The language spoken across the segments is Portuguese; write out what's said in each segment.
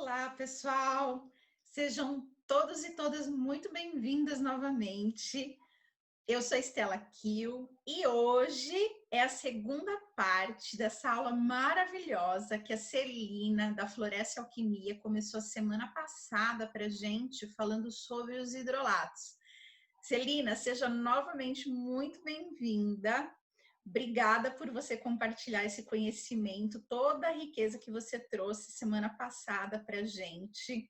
Olá, pessoal! Sejam todos e todas muito bem-vindas novamente. Eu sou Estela Kiel e hoje é a segunda parte dessa aula maravilhosa que a Celina, da Floresce Alquimia, começou a semana passada para a gente, falando sobre os hidrolatos. Celina, seja novamente muito bem-vinda. Obrigada por você compartilhar esse conhecimento, toda a riqueza que você trouxe semana passada para a gente.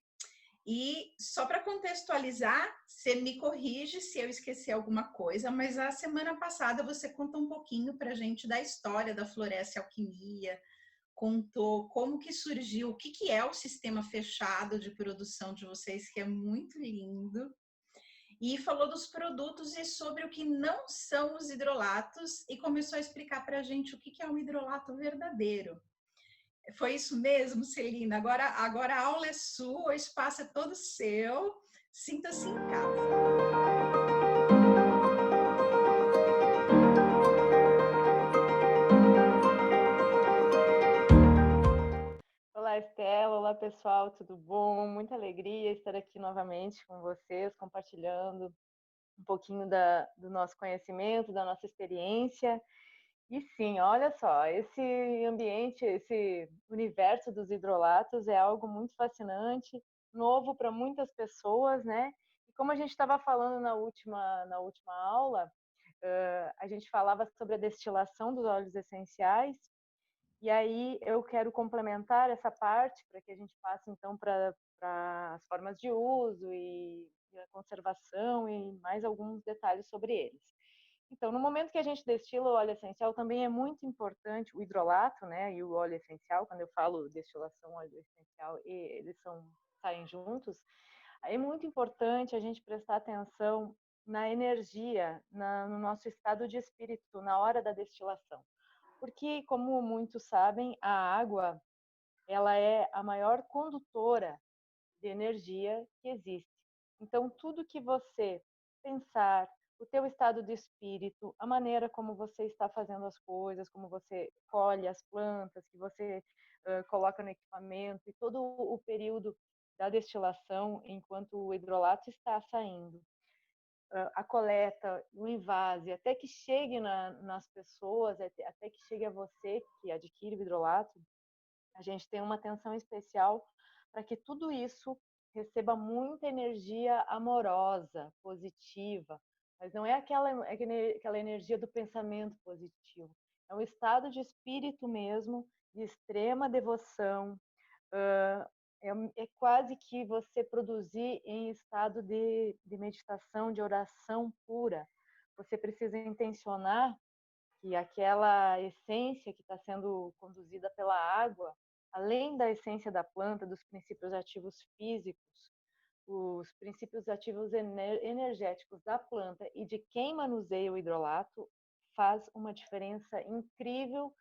E só para contextualizar, você me corrige se eu esquecer alguma coisa, mas a semana passada você contou um pouquinho para a gente da história da Floresce Alquimia, contou como que surgiu, o que é o sistema fechado de produção de vocês, que é muito lindo, e falou dos produtos e sobre o que não são os hidrolatos e começou a explicar para a gente o que é um hidrolato verdadeiro. Foi isso mesmo, Celina? Agora a aula é sua, o espaço é todo seu. Sinta-se em casa. Olá, Estela. Olá, pessoal. Tudo bom? Muita alegria estar aqui novamente com vocês, compartilhando um pouquinho do nosso conhecimento, da nossa experiência. E sim, olha só, esse ambiente, esse universo dos hidrolatos é algo muito fascinante, novo para muitas pessoas, né? E como a gente estava falando na última aula, a gente falava sobre a destilação dos óleos essenciais. E aí eu quero complementar essa parte para que a gente passe então para as formas de uso e a conservação e mais alguns detalhes sobre eles. Então, no momento que a gente destila o óleo essencial, também é muito importante o hidrolato, né, e o óleo essencial. Quando eu falo destilação, óleo essencial, eles saem juntos. É muito importante a gente prestar atenção na energia, no nosso estado de espírito na hora da destilação. Porque, como muitos sabem, a água ela é a maior condutora de energia que existe. Então, tudo que você pensar, o teu estado de espírito, a maneira como você está fazendo as coisas, como você colhe as plantas, que você coloca no equipamento, e todo o período da destilação, enquanto o hidrolato está saindo, a coleta, o invase, até que chegue nas pessoas, até que chegue a você que adquire o hidrolato, a gente tem uma atenção especial para que tudo isso receba muita energia amorosa, positiva, mas não é aquela energia do pensamento positivo, é um estado de espírito mesmo, de extrema devoção, é quase que você produzir em estado de meditação, de oração pura. Você precisa intencionar que aquela essência que está sendo conduzida pela água, além da essência da planta, dos princípios ativos físicos, os princípios ativos energéticos da planta e de quem manuseia o hidrolato, faz uma diferença incrível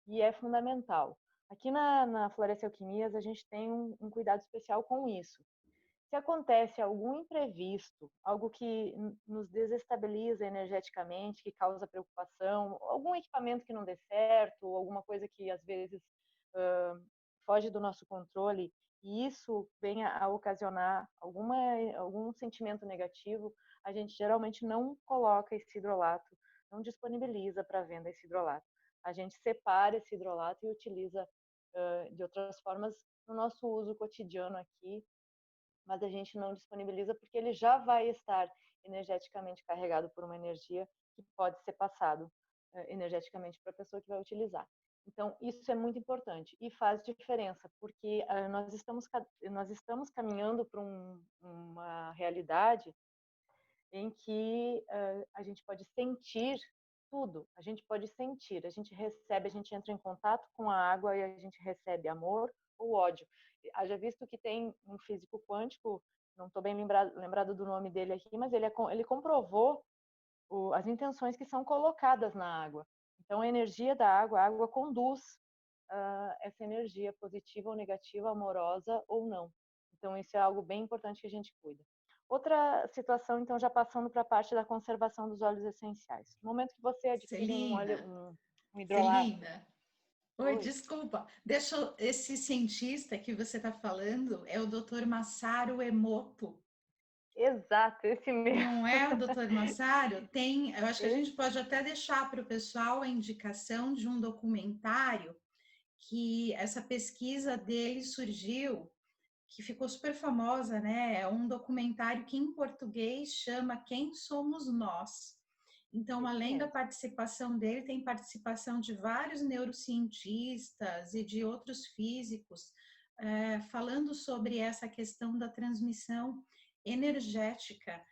e é fundamental. Aqui na Floresce Alquimias, a gente tem um cuidado especial com isso. Se acontece algum imprevisto, algo que nos desestabiliza energeticamente, que causa preocupação, algum equipamento que não dê certo, ou alguma coisa que às vezes foge do nosso controle, e isso venha a ocasionar algum sentimento negativo, a gente geralmente não coloca esse hidrolato, não disponibiliza para venda esse hidrolato. A gente separa esse hidrolato e utiliza de outras formas no nosso uso cotidiano aqui, mas a gente não disponibiliza porque ele já vai estar energeticamente carregado por uma energia que pode ser passado energeticamente para a pessoa que vai utilizar. Então, isso é muito importante e faz diferença, porque nós estamos caminhando para uma realidade em que a gente pode sentir tudo, a gente pode sentir, a gente recebe, a gente entra em contato com a água e a gente recebe amor ou ódio. Haja visto que tem um físico quântico, não estou bem lembrado do nome dele aqui, mas ele comprovou as intenções que são colocadas na água. Então, a energia da água, a água conduz essa energia positiva ou negativa, amorosa ou não. Então, isso é algo bem importante que a gente cuida. Outra situação, então, já passando para a parte da conservação dos óleos essenciais. No momento que você adquire Celina, um hidrolato. Celina, Oi, desculpa. Esse cientista que você está falando é o Dr. Masaru Emoto. Exato, esse mesmo. Não é o Dr. Massaro? Eu acho que a gente pode até deixar para o pessoal a indicação de um documentário que essa pesquisa dele surgiu, que ficou super famosa, né? É um documentário que em português chama Quem Somos Nós. Então, Esse além da mesmo. participação dele, tem participação de vários neurocientistas e de outros físicos, falando sobre essa questão da transmissão energética.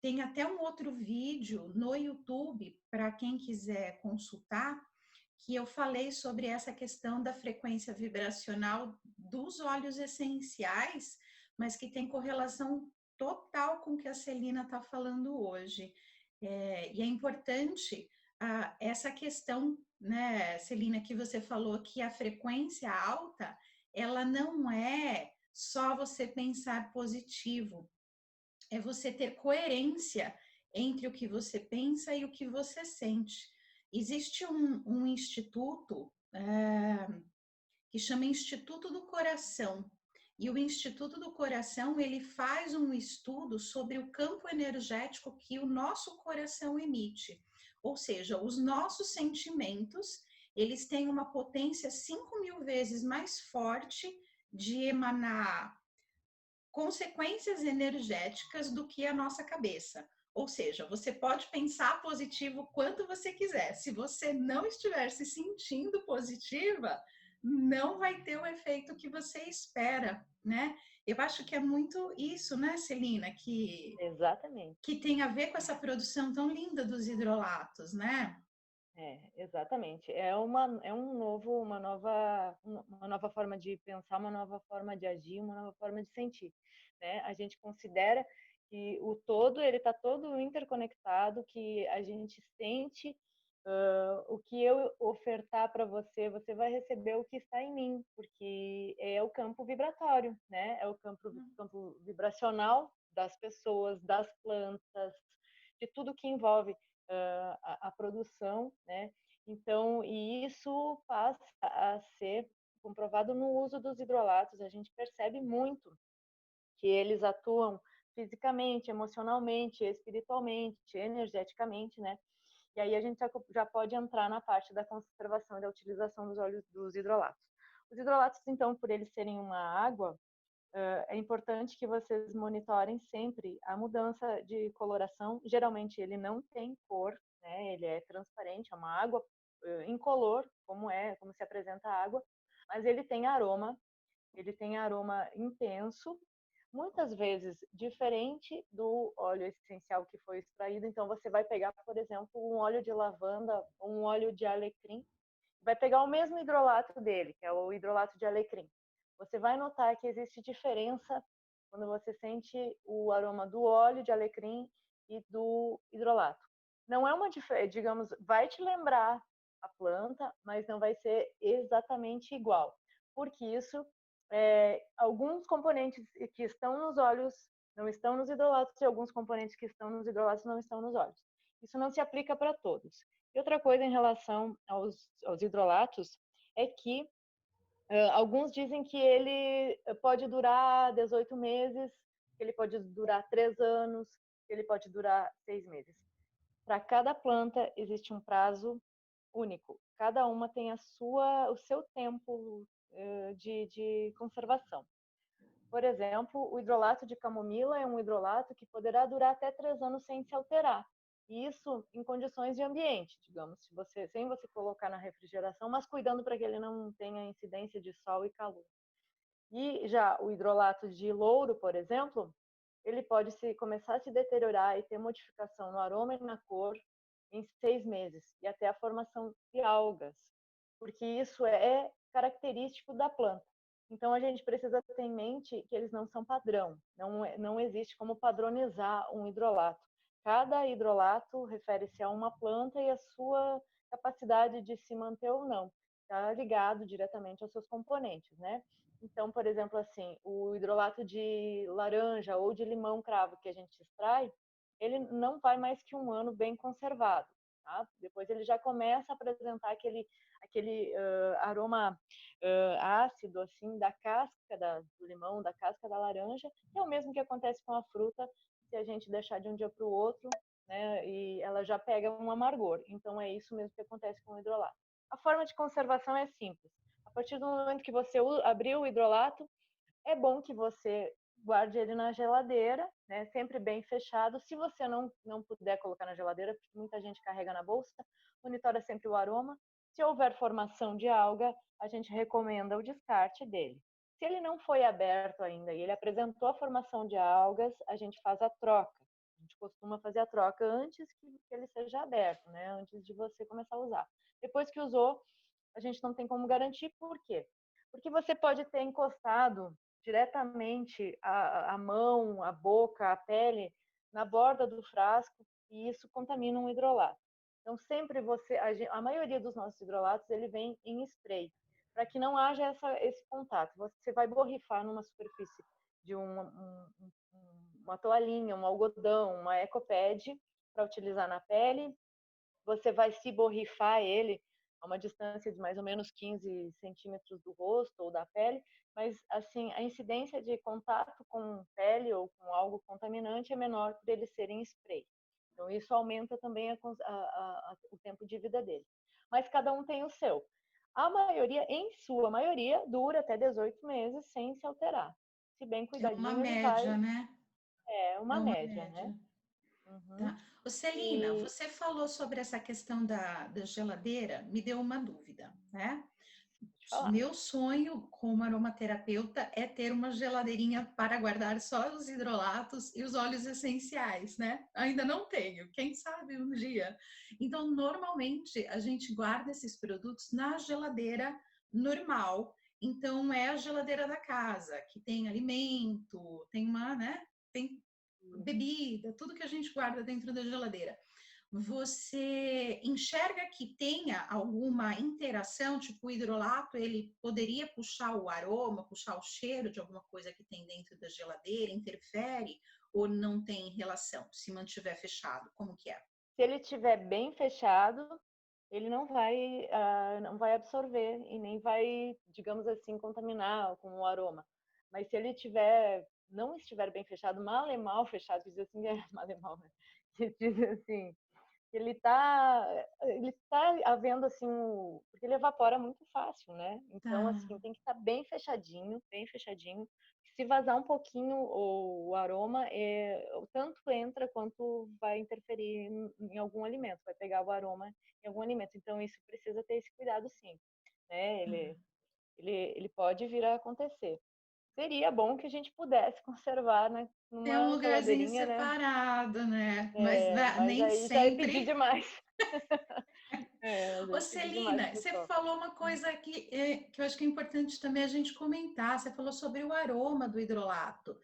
Tem até um outro vídeo no YouTube, para quem quiser consultar, que eu falei sobre essa questão da frequência vibracional dos óleos essenciais, mas que tem correlação total com o que a Celina está falando hoje. E é importante essa questão, né, Celina, que você falou que a frequência alta, ela não é só você pensar positivo, é você ter coerência entre o que você pensa e o que você sente. Existe um instituto que chama Instituto do Coração. E o Instituto do Coração, ele faz um estudo sobre o campo energético que o nosso coração emite. Ou seja, os nossos sentimentos, eles têm uma potência 5.000 vezes mais forte de emanar consequências energéticas do que a nossa cabeça. Ou seja, você pode pensar positivo quanto você quiser. Se você não estiver se sentindo positiva, não vai ter o efeito que você espera, né? Eu acho que é muito isso, né, Celina, Exatamente. que tem a ver com essa produção tão linda dos hidrolatos, né? Exatamente. Uma nova forma de pensar, uma nova forma de agir, uma nova forma de sentir, né? A gente considera que o todo, ele está todo interconectado, que a gente sente o que eu ofertar para você, você vai receber o que está em mim, porque é o campo vibratório, né? É o campo vibracional das pessoas, das plantas, de tudo que envolve a produção, né? Então, e isso passa a ser comprovado no uso dos hidrolatos. A gente percebe muito que eles atuam fisicamente, emocionalmente, espiritualmente, energeticamente, né? E aí a gente já pode entrar na parte da conservação e da utilização dos óleos dos hidrolatos. Os hidrolatos, então, por eles serem uma água, é importante que vocês monitorem sempre a mudança de coloração. Geralmente ele não tem cor, né? Ele é transparente, é uma água incolor, como se apresenta a água, mas ele tem aroma intenso, muitas vezes diferente do óleo essencial que foi extraído. Então você vai pegar, por exemplo, um óleo de lavanda, um óleo de alecrim, vai pegar o mesmo hidrolato dele, que é o hidrolato de alecrim. Você vai notar que existe diferença quando você sente o aroma do óleo de alecrim e do hidrolato. Não é uma diferença, digamos, vai te lembrar a planta, mas não vai ser exatamente igual. Porque isso, alguns componentes que estão nos óleos não estão nos hidrolatos e alguns componentes que estão nos hidrolatos não estão nos óleos. Isso não se aplica para todos. E outra coisa em relação aos hidrolatos é que alguns dizem que ele pode durar 18 meses, que ele pode durar 3 anos, que ele pode durar 6 meses. Para cada planta existe um prazo único. Cada uma tem o seu tempo de conservação. Por exemplo, o hidrolato de camomila é um hidrolato que poderá durar até 3 anos sem se alterar. Isso em condições de ambiente, digamos, sem você colocar na refrigeração, mas cuidando para que ele não tenha incidência de sol e calor. E já o hidrolato de louro, por exemplo, ele pode começar a se deteriorar e ter modificação no aroma e na cor em 6 meses, e até a formação de algas, porque isso é característico da planta. Então a gente precisa ter em mente que eles não são padrão, não existe como padronizar um hidrolato. Cada hidrolato refere-se a uma planta e a sua capacidade de se manter ou não, está ligado diretamente aos seus componentes, né? Então, por exemplo, assim, o hidrolato de laranja ou de limão cravo que a gente extrai, ele não vai mais que 1 ano bem conservado, tá? Depois ele já começa a apresentar aquele aroma ácido assim da casca do limão, da casca da laranja, que é o mesmo que acontece com a fruta se a gente deixar de um dia para o outro, né, e ela já pega um amargor. Então é isso mesmo que acontece com o hidrolato. A forma de conservação é simples. A partir do momento que você abriu o hidrolato, é bom que você guarde ele na geladeira, né, sempre bem fechado. Se você não puder colocar na geladeira, porque muita gente carrega na bolsa, monitora sempre o aroma. Se houver formação de alga, a gente recomenda o descarte dele. Se ele não foi aberto ainda e ele apresentou a formação de algas, a gente faz a troca. A gente costuma fazer a troca antes que ele seja aberto, né, antes de você começar a usar. Depois que usou, a gente não tem como garantir. Por quê? Porque você pode ter encostado diretamente a mão, a boca, a pele na borda do frasco e isso contamina um hidrolato. Então sempre a maioria dos nossos hidrolatos ele vem em spray, para que não haja esse contato. Você vai borrifar numa superfície de uma toalhinha, um algodão, uma ecopad para utilizar na pele. Você vai se borrifar ele a uma distância de mais ou menos 15 centímetros do rosto ou da pele, mas assim a incidência de contato com pele ou com algo contaminante é menor por eles serem spray. Então isso aumenta também o tempo de vida dele. Mas cada um tem o seu. A maioria, em sua maioria, dura até 18 meses sem se alterar. Se bem É uma cuidadinho, ele média, vai. né? É uma É uma média, né? média. Uhum. Tá. Ô, Celina, E você falou sobre essa questão da geladeira, me deu uma dúvida, né? deixa eu falar. Meu sonho como aromaterapeuta é ter uma geladeirinha para guardar só os hidrolatos e os óleos essenciais, né? Ainda não tenho, quem sabe um dia. Então, normalmente a gente guarda esses produtos na geladeira normal. Então, é a geladeira da casa, que tem alimento, tem uma, né? Tem bebida, tudo que a gente guarda dentro da geladeira. Você enxerga que tenha alguma interação, tipo o hidrolato, ele poderia puxar o aroma, puxar o cheiro de alguma coisa que tem dentro da geladeira, interfere ou não tem relação, se mantiver fechado, como que é? Se ele estiver bem fechado, ele não vai absorver e nem vai, digamos assim, contaminar com o aroma. Mas se ele não estiver bem fechado, mal e mal fechado, diz assim, mal e mal, né? Que diz assim, ele tá havendo assim, porque ele evapora muito fácil, né? Então, Tá. assim, tem que estar bem fechadinho, bem fechadinho. Se vazar um pouquinho o aroma, tanto entra quanto vai interferir em algum alimento, vai pegar o aroma em algum alimento. Então, isso precisa ter esse cuidado, sim, né? Ele pode vir a acontecer. Seria bom que a gente pudesse conservar, né, Tem um numa lugarzinho geladeirinha, né? separado, né? Mas Mas nem aí já é pedir sempre. demais. Já Ô, é pedir demais, Celina, você pessoal. falou uma coisa que eu acho que é importante também a gente comentar. Você falou sobre o aroma do hidrolato.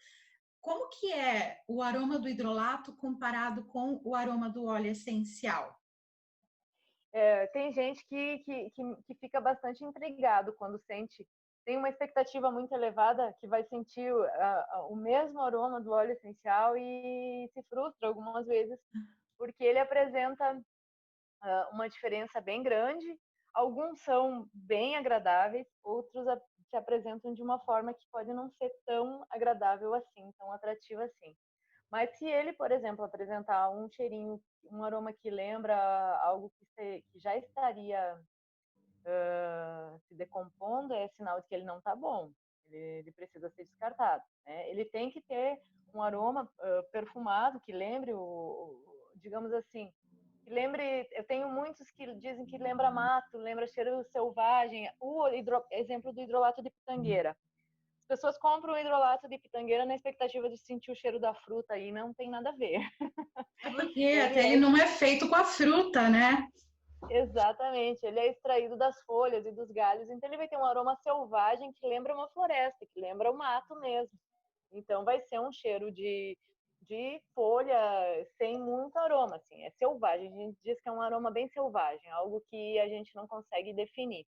Como que é o aroma do hidrolato comparado com o aroma do óleo essencial? Tem gente que fica bastante intrigado quando sente, tem uma expectativa muito elevada que vai sentir o mesmo aroma do óleo essencial e se frustra algumas vezes, porque ele apresenta uma diferença bem grande. Alguns são bem agradáveis, outros se apresentam de uma forma que pode não ser tão agradável assim, tão atrativa assim. Mas se ele, por exemplo, apresentar um cheirinho, um aroma que lembra algo que já estaria se decompondo, é sinal de que ele não está bom. Ele precisa ser descartado, né? Ele tem que ter um aroma perfumado que lembre digamos assim, que lembre. Eu tenho muitos que dizem que lembra mato, lembra cheiro selvagem. Exemplo do hidrolato de pitangueira. As pessoas compram o hidrolato de pitangueira na expectativa de sentir o cheiro da fruta e não tem nada a ver. É porque Ele até ele é não é feito com a fruta, né? exatamente, ele é extraído das folhas e dos galhos, então ele vai ter um aroma selvagem que lembra uma floresta, que lembra o mato mesmo. Então vai ser um cheiro de folha sem muito aroma, assim, é selvagem. A gente diz que é um aroma bem selvagem, algo que a gente não consegue definir,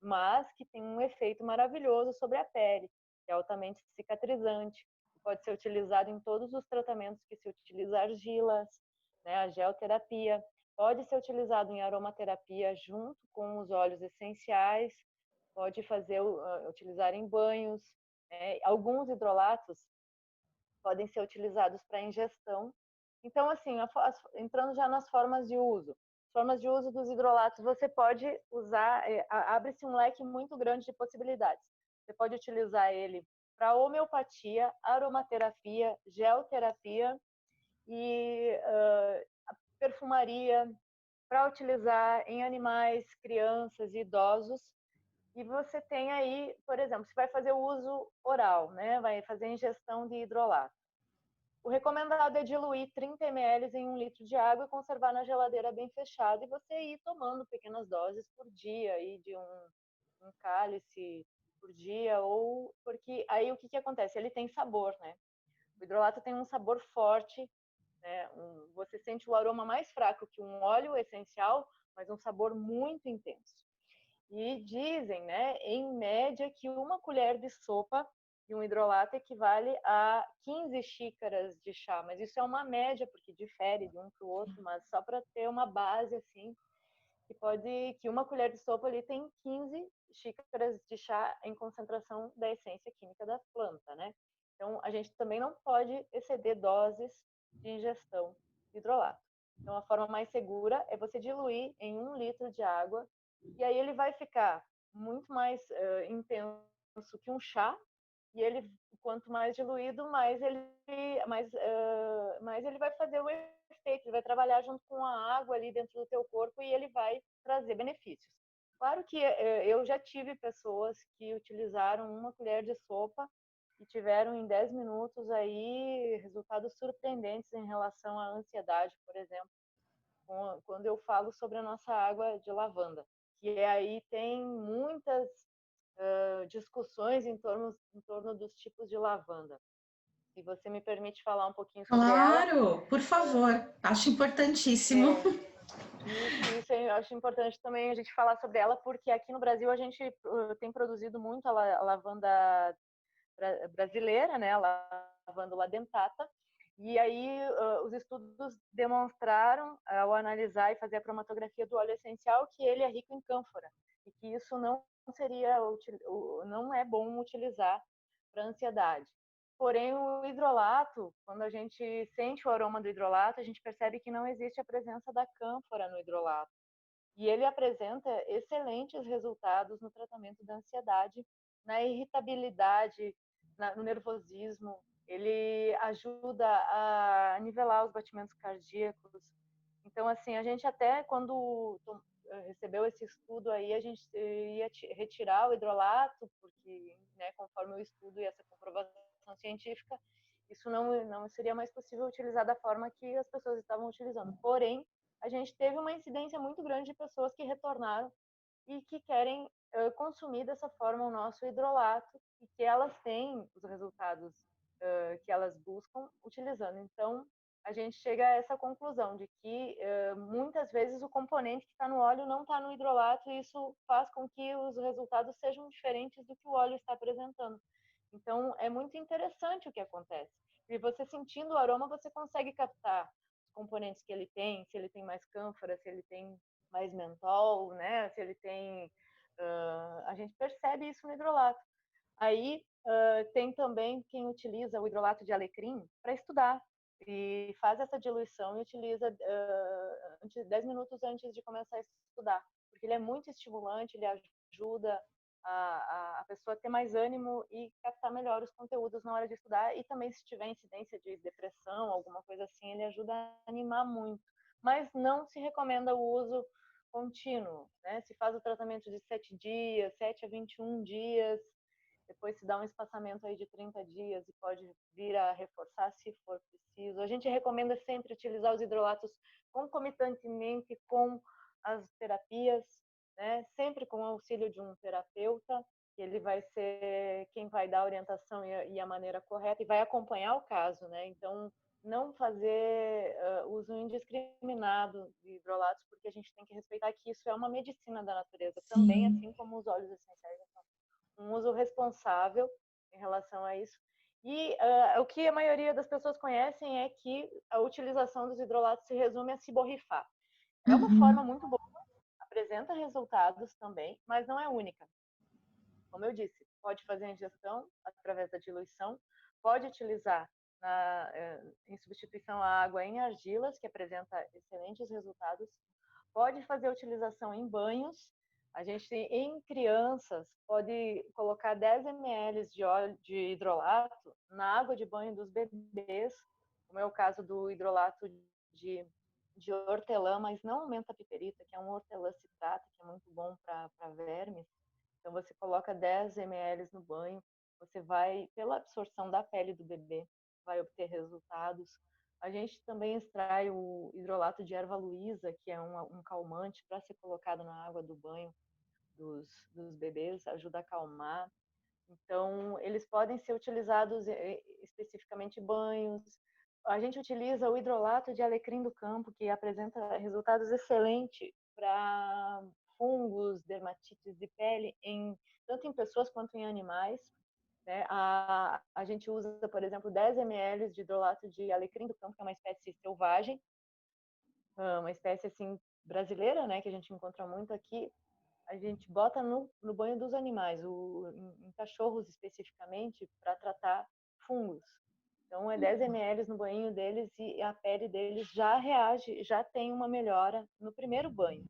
mas que tem um efeito maravilhoso sobre a pele, que é altamente cicatrizante, pode ser utilizado em todos os tratamentos que se utiliza argilas, né, a geoterapia, pode ser utilizado em aromaterapia junto com os óleos essenciais, pode utilizar em banhos. Alguns hidrolatos podem ser utilizados para ingestão. Então, assim, entrando já nas formas de uso. Formas de uso dos hidrolatos, você pode usar, abre-se um leque muito grande de possibilidades. Você pode utilizar ele para homeopatia, aromaterapia, gelterapia e perfumaria, para utilizar em animais, crianças e idosos. E você tem aí, por exemplo, você vai fazer o uso oral, né? Vai fazer ingestão de hidrolato. O recomendado é diluir 30 ml em 1 litro de água e conservar na geladeira bem fechada, e você ir tomando pequenas doses por dia, aí de um cálice por dia, ou porque aí o que acontece? Ele tem sabor, né? O hidrolato tem um sabor forte, né? Você sente o aroma mais fraco que um óleo essencial, mas um sabor muito intenso. E dizem, né, em média, que 1 colher de sopa de um hidrolato equivale a 15 xícaras de chá. Mas isso é uma média, porque difere de um para o outro, mas só para ter uma base, assim, que 1 colher de sopa ali tem 15 xícaras de chá em concentração da essência química da planta, né? Então, a gente também não pode exceder doses de ingestão de hidrolato. Então, a forma mais segura é você diluir em 1 litro de água, e aí ele vai ficar muito mais intenso que um chá, e ele, quanto mais diluído, mais ele vai fazer o efeito, ele vai trabalhar junto com a água ali dentro do teu corpo, e ele vai trazer benefícios. Claro que eu já tive pessoas que utilizaram 1 colher de sopa e tiveram em 10 minutos aí resultados surpreendentes em relação à ansiedade, por exemplo, quando eu falo sobre a nossa água de lavanda, que aí tem muitas discussões em torno dos tipos de lavanda. Se você me permite falar um pouquinho sobre ela. Claro, por favor, acho importantíssimo. Isso eu acho importante também a gente falar sobre ela, porque aqui no Brasil a gente tem produzido muito a lavanda brasileira, né, a lavanda ladentata, e aí os estudos demonstraram, ao analisar e fazer a cromatografia do óleo essencial, que ele é rico em cânfora, e que isso não é bom utilizar para ansiedade. Porém, o hidrolato, quando a gente sente o aroma do hidrolato, a gente percebe que não existe a presença da cânfora no hidrolato. E ele apresenta excelentes resultados no tratamento da ansiedade, na irritabilidade, no nervosismo. Ele ajuda a nivelar os batimentos cardíacos. Então, assim, a gente até quando recebeu esse estudo aí, a gente ia retirar o hidrolato, porque, né, conforme o estudo e essa comprovação científica, isso não seria mais possível utilizar da forma que as pessoas estavam utilizando. Porém, a gente teve uma incidência muito grande de pessoas que retornaram e que querem consumir dessa forma o nosso hidrolato, e que elas têm os resultados que elas buscam utilizando. Então, a gente chega a essa conclusão de que muitas vezes o componente que está no óleo não está no hidrolato, e isso faz com que os resultados sejam diferentes do que o óleo está apresentando. Então, é muito interessante o que acontece. E você sentindo o aroma, você consegue captar os componentes que ele tem, se ele tem mais cânfora, se ele tem mais mentol, né? Se ele tem... a gente percebe isso no hidrolato. Aí, tem também quem utiliza o hidrolato de alecrim para estudar, e faz essa diluição e utiliza 10 minutos antes de começar a estudar, porque ele é muito estimulante, ele ajuda a pessoa ter mais ânimo e captar melhor os conteúdos na hora de estudar, e também se tiver incidência de depressão, alguma coisa assim, ele ajuda a animar muito. Mas não se recomenda o uso contínuo, né? Se faz o tratamento de 7 dias, 7 a 21 dias, depois se dá um espaçamento aí de 30 dias e pode vir a reforçar se for preciso. A gente recomenda sempre utilizar os hidrolatos concomitantemente com as terapias, né? Sempre com o auxílio de um terapeuta, que ele vai ser quem vai dar a orientação e a maneira correta, e vai acompanhar o caso, né? Então, não fazer uso indiscriminado de hidrolatos, porque a gente tem que respeitar que isso é uma medicina da natureza também, Sim. assim como os óleos essenciais. Um uso responsável em relação a isso. E o que a maioria das pessoas conhecem é que a utilização dos hidrolatos se resume a se borrifar. É uma forma muito boa, apresenta resultados também, mas não é única. Como eu disse, pode fazer a ingestão através da diluição, pode utilizar em substituição à água em argilas, que apresenta excelentes resultados, pode fazer a utilização em banhos. A gente tem, em crianças, pode colocar 10 ml de óleo de hidrolato na água de banho dos bebês, como é o caso do hidrolato de hortelã, mas não menta piperita, que é um hortelã citrato, que é muito bom para vermes. Então, você coloca 10 ml no banho, você vai, pela absorção da pele do bebê, vai obter resultados. A gente também extrai o hidrolato de erva luísa, que é um calmante, para ser colocado na água do banho dos bebês, ajuda a acalmar. Então, eles podem ser utilizados especificamente em banhos. A gente utiliza o hidrolato de alecrim do campo, que apresenta resultados excelentes para fungos, dermatites de pele, tanto em pessoas quanto em animais. Né? A gente usa, por exemplo, 10 ml de hidrolato de alecrim do campo, que é uma espécie selvagem, uma espécie assim brasileira, né, que a gente encontra muito aqui. A gente bota no banho dos animais, em cachorros especificamente, para tratar fungos. Então, é 10 ml no banho deles e a pele deles já reage, já tem uma melhora no primeiro banho.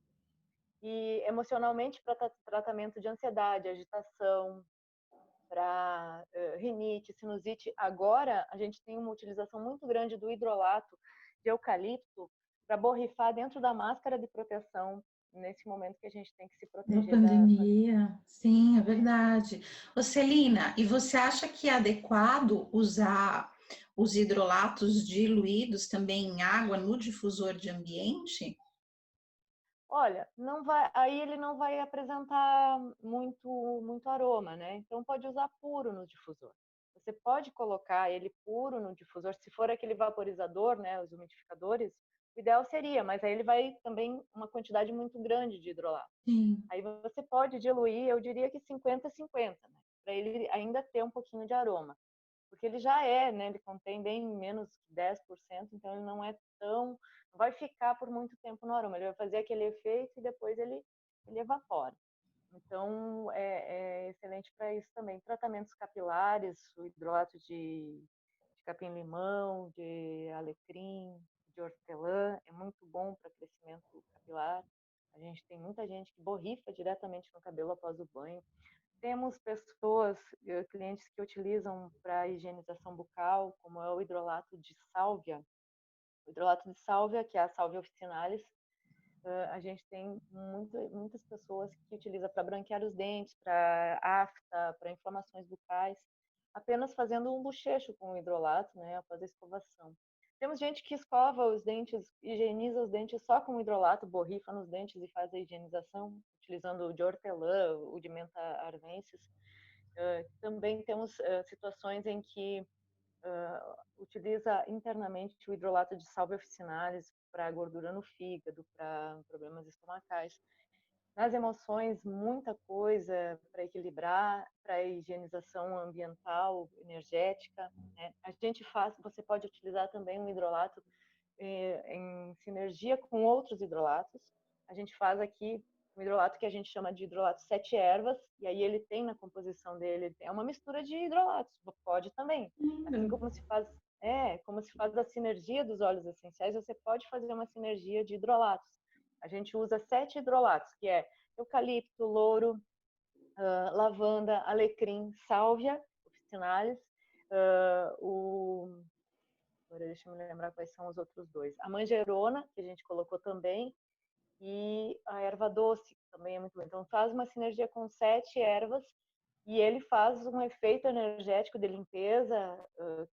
E emocionalmente, para tratamento de ansiedade, agitação, para rinite, sinusite. Agora, a gente tem uma utilização muito grande do hidrolato de eucalipto para borrifar dentro da máscara de proteção, nesse momento que a gente tem que se Na proteger da pandemia, sim, é verdade. Ô Celina, e você acha que é adequado usar os hidrolatos diluídos também em água no difusor de ambiente? Olha, não vai, aí ele não vai apresentar muito aroma, né? Então pode usar puro no difusor. Você pode colocar ele puro no difusor, se for aquele vaporizador, né, os umidificadores, o ideal seria, mas aí ele vai também uma quantidade muito grande de hidrolato. Sim. Aí você pode diluir, eu diria que 50-50, né? Para ele ainda ter um pouquinho de aroma. Porque ele já né? Ele contém bem menos que 10%, então ele não é tão. Não vai ficar por muito tempo no aroma. Ele vai fazer aquele efeito e depois ele evapora. Então é excelente para isso também. Tratamentos capilares, o hidrolato de capim-limão, de alecrim, de hortelã, é muito bom para crescimento capilar. A gente tem muita gente que borrifa diretamente no cabelo após o banho. Temos pessoas, clientes que utilizam para higienização bucal, como é o hidrolato de sálvia. O hidrolato de sálvia, que é a sálvia officinalis, a gente tem muitas pessoas que utilizam para branquear os dentes, para afta, para inflamações bucais, apenas fazendo um bochecho com o hidrolato, né, após a escovação. Temos gente que escova os dentes, higieniza os dentes só com hidrolato, borrifa nos dentes e faz a higienização, utilizando o de hortelã, o de menta arvensis. Também temos situações em que utiliza internamente o hidrolato de sálvia officinalis para gordura no fígado, para problemas estomacais. Nas emoções, muita coisa para equilibrar, para higienização ambiental, energética. Né? A gente faz, você pode utilizar também um hidrolato em sinergia com outros hidrolatos. A gente faz aqui um hidrolato que a gente chama de hidrolato 7 ervas, e aí ele tem na composição dele, é uma mistura de hidrolatos, pode também. Assim como se faz a sinergia dos óleos essenciais, você pode fazer uma sinergia de hidrolatos. A gente usa 7 hidrolatos, que é eucalipto, louro, lavanda, alecrim, sálvia, officinalis, agora deixa eu me lembrar quais são os outros dois. A manjerona, que a gente colocou também, e a erva doce, que também é muito bom. Então faz uma sinergia com 7 ervas e ele faz um efeito energético de limpeza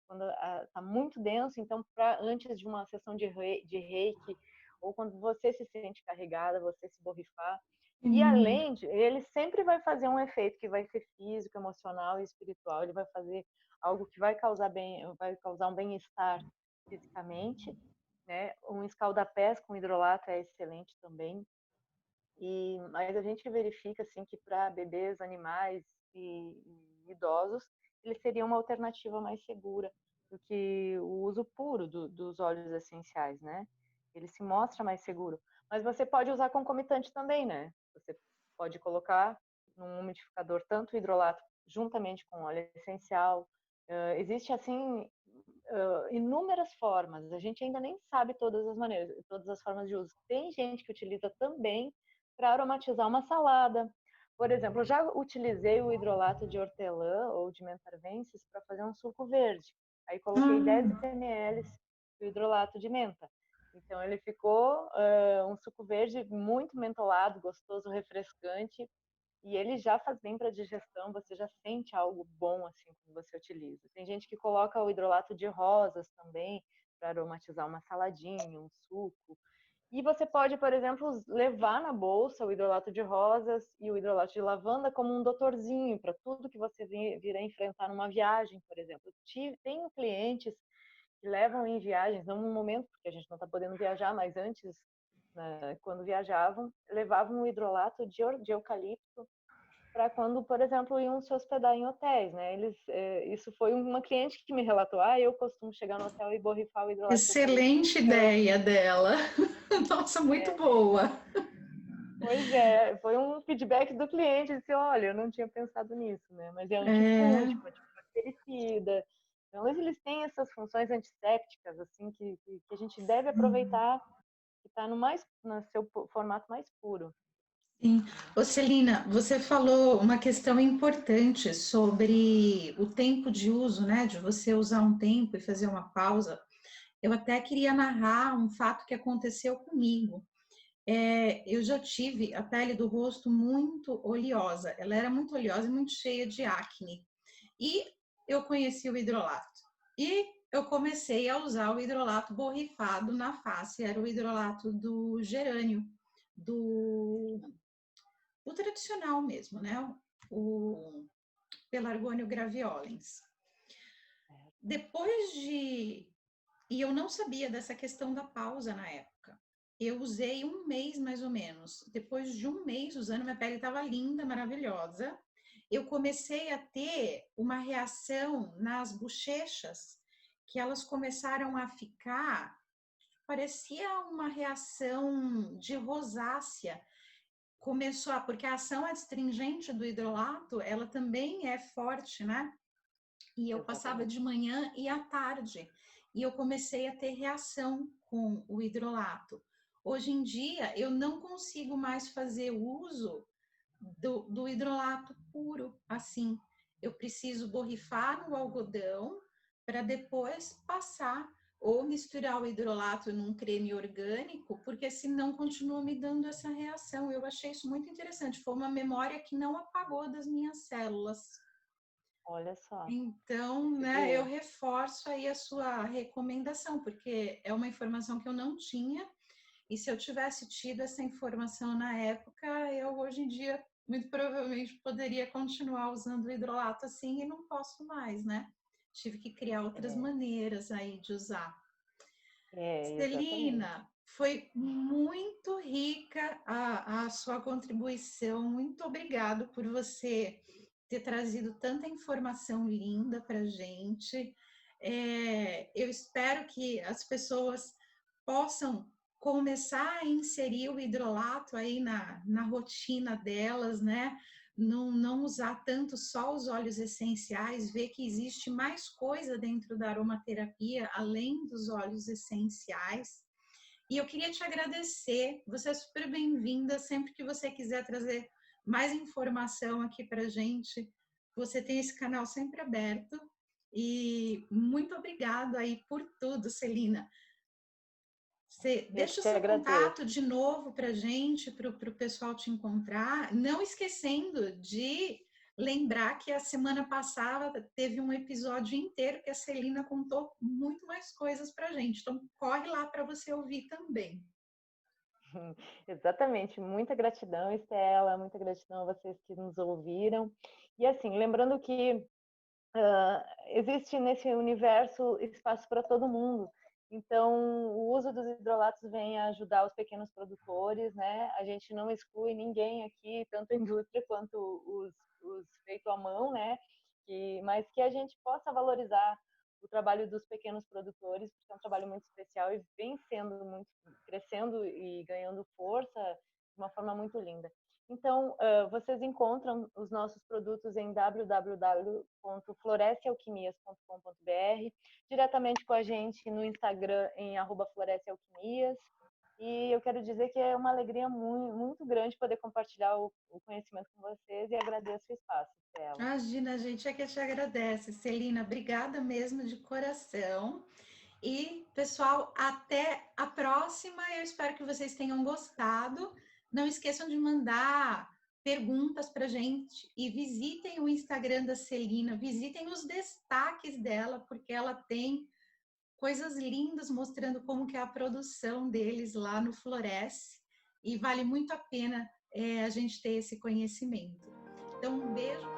quando está muito denso. Então, antes de uma sessão de reiki, ou quando você se sente carregada, você se borrifar. E além de, ele sempre vai fazer um efeito que vai ser físico, emocional e espiritual. Ele vai fazer algo que vai causar um bem-estar fisicamente, né? Um escaldapés com hidrolato é excelente também. Mas a gente verifica assim que para bebês, animais e idosos, ele seria uma alternativa mais segura do que o uso puro dos óleos essenciais, né? Ele se mostra mais seguro. Mas você pode usar concomitante também, né? Você pode colocar num umidificador tanto o hidrolato juntamente com óleo essencial. Existe, assim, inúmeras formas. A gente ainda nem sabe todas as maneiras, todas as formas de uso. Tem gente que utiliza também para aromatizar uma salada. Por exemplo, eu já utilizei o hidrolato de hortelã ou de mentarvensis para fazer um suco verde. Aí coloquei 10 Ah, ml do hidrolato de menta. Então ele ficou um suco verde muito mentolado, gostoso, refrescante. E ele já faz bem para a digestão, você já sente algo bom assim quando você utiliza. Tem gente que coloca o hidrolato de rosas também para aromatizar uma saladinha, um suco. E você pode, por exemplo, levar na bolsa o hidrolato de rosas e o hidrolato de lavanda como um doutorzinho para tudo que você vir a enfrentar numa viagem, por exemplo. Tenho clientes que levam em viagens, não no momento, porque a gente não está podendo viajar, mas antes, né, quando viajavam, levavam o hidrolato de eucalipto para quando, por exemplo, iam se hospedar em hotéis, né? Isso foi uma cliente que me relatou, eu costumo chegar no hotel e borrifar o hidrolato de eucalipto no excelente chão. ideia dela. Nossa, muito É, boa. pois é, foi um feedback do cliente, disse, olha, eu não tinha pensado nisso, né? Mas é É, antifúngico, antibactericida. Então, eles têm essas funções antissépticas, assim, que a gente deve sim. aproveitar, que está no seu formato mais puro. Sim. Né? Ô Celina, você falou uma questão importante sobre o tempo de uso, né? De você usar um tempo e fazer uma pausa. Eu até queria narrar um fato que aconteceu comigo. Eu já tive a pele do rosto muito oleosa. Ela era muito oleosa e muito cheia de acne. E eu conheci o hidrolato. E eu comecei a usar o hidrolato borrifado na face. Era o hidrolato do gerânio, do o tradicional mesmo, né? O Pelargônio graviolens. Depois de. E eu não sabia dessa questão da pausa na época. Eu usei um mês mais ou menos. Depois de um mês usando, minha pele estava linda, maravilhosa. Eu comecei a ter uma reação nas bochechas, que elas começaram a ficar, parecia uma reação de rosácea, começou a, porque a ação adstringente do hidrolato, ela também é forte, né? E eu passava Exatamente. de manhã e à tarde, e eu comecei a ter reação com o hidrolato. Hoje em dia, eu não consigo mais fazer uso do hidrolato puro, assim. Eu preciso borrifar no algodão para depois passar ou misturar o hidrolato num creme orgânico, porque senão continua me dando essa reação. Eu achei isso muito interessante. Foi uma memória que não apagou das minhas células. Olha só, Então, você né, eu vê. reforço aí a sua recomendação, porque é uma informação que eu não tinha, e se eu tivesse tido essa informação na época, eu hoje em dia muito provavelmente poderia continuar usando o hidrolato assim e não posso mais, né? Tive que criar outras É, maneiras aí de usar. exatamente. Celina, foi muito rica a sua contribuição. Muito obrigado por você ter trazido tanta informação linda para a gente. Eu espero que as pessoas possam começar a inserir o hidrolato aí na rotina delas, né? Não usar tanto só os óleos essenciais, ver que existe mais coisa dentro da aromaterapia além dos óleos essenciais. E eu queria te agradecer, você é super bem-vinda sempre que você quiser trazer mais informação aqui para gente. Você tem esse canal sempre aberto. E muito obrigada aí por tudo, Celina. Você Eu deixa o que seu agradeço. contato de novo para a gente, para o pessoal te encontrar. Não esquecendo de lembrar que a semana passada teve um episódio inteiro que a Celina contou muito mais coisas para a gente. Então, corre lá para você ouvir também. Exatamente. Muita gratidão, Estela. Muita gratidão a vocês que nos ouviram. E assim, lembrando que existe nesse universo espaço para todo mundo. Então, o uso dos hidrolatos vem a ajudar os pequenos produtores, né? A gente não exclui ninguém aqui, tanto a indústria quanto os feitos à mão, né? Mas que a gente possa valorizar o trabalho dos pequenos produtores, porque é um trabalho muito especial e vem sendo muito, crescendo e ganhando força de uma forma muito linda. Então, vocês encontram os nossos produtos em www.florescealquimias.com.br, diretamente com a gente no Instagram em @florescealquimias. E eu quero dizer que é uma alegria muito, muito grande poder compartilhar o conhecimento com vocês e agradeço o espaço, Stella. Imagina, a gente é que te agradece, Celina. Obrigada mesmo de coração. E, pessoal, até a próxima. Eu espero que vocês tenham gostado. Não esqueçam de mandar perguntas para a gente e visitem o Instagram da Celina, visitem os destaques dela, porque ela tem coisas lindas mostrando como que é a produção deles lá no Floresce e vale muito a pena a gente ter esse conhecimento. Então, um beijo.